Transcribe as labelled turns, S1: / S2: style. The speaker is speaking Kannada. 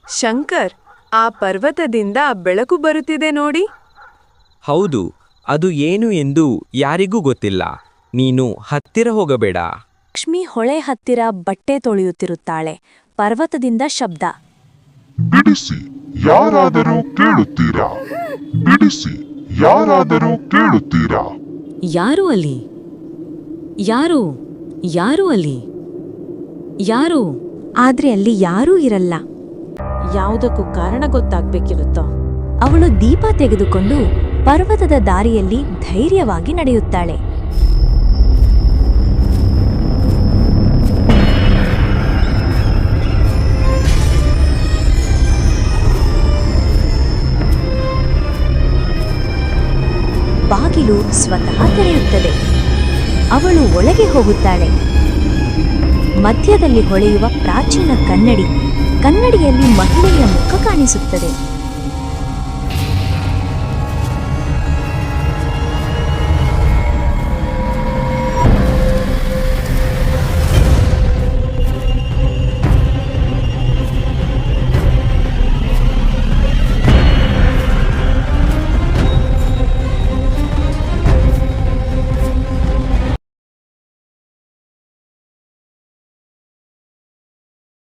S1: ಶಂಕರ್, ಆ ಪರ್ವತದಿಂದ ಬೆಳಕು ಬರುತ್ತಿದೆ ನೋಡಿ.
S2: ಹೌದು, ಅದು ಏನು ಎಂದು ಯಾರಿಗೂ ಗೊತ್ತಿಲ್ಲ. ನೀನು ಹತ್ತಿರ ಹೋಗಬೇಡ.
S3: ಲಕ್ಷ್ಮಿ ಹೊಳೆ ಹತ್ತಿರ ಬಟ್ಟೆ ತೊಳೆಯುತ್ತಿರುತ್ತಾಳೆ. ಪರ್ವತದಿಂದ ಶಬ್ದ.
S4: ಬಿಡಿಸಿ, ಯಾರಾದರೂ ಕೇಳುತ್ತೀರಾ? ಬಿಡಿಸಿ, ಯಾರಾದರೂ ಕೇಳುತ್ತೀರಾ?
S3: ಯಾರು ಅಲ್ಲಿ? ಯಾರು? ಯಾರು ಅಲ್ಲಿ? ಯಾರು? ಆದ್ರೆ ಅಲ್ಲಿ ಯಾರೂ ಇರಲ್ಲ. ಯಾವುದಕ್ಕೂ ಕಾರಣ ಗೊತ್ತಾಗ್ಬೇಕಿರುತ್ತೋ. ಅವಳು ದೀಪ ತೆಗೆದುಕೊಂಡು ಪರ್ವತದ ದಾರಿಯಲ್ಲಿ ಧೈರ್ಯವಾಗಿ ನಡೆಯುತ್ತಾಳೆ. ಬಾಗಿಲು ಸ್ವತಃ ತೆರೆಯುತ್ತದೆ. ಅವಳು ಒಳಗೆ ಹೋಗುತ್ತಾಳೆ. ಮಧ್ಯದಲ್ಲಿ ಹೊಳೆಯುವ ಪ್ರಾಚೀನ ಕನ್ನಡಿ. ಕನ್ನಡಿಯಲ್ಲಿ ಮಹಿಳೆಯ ಮುಖ ಕಾಣಿಸುತ್ತದೆ.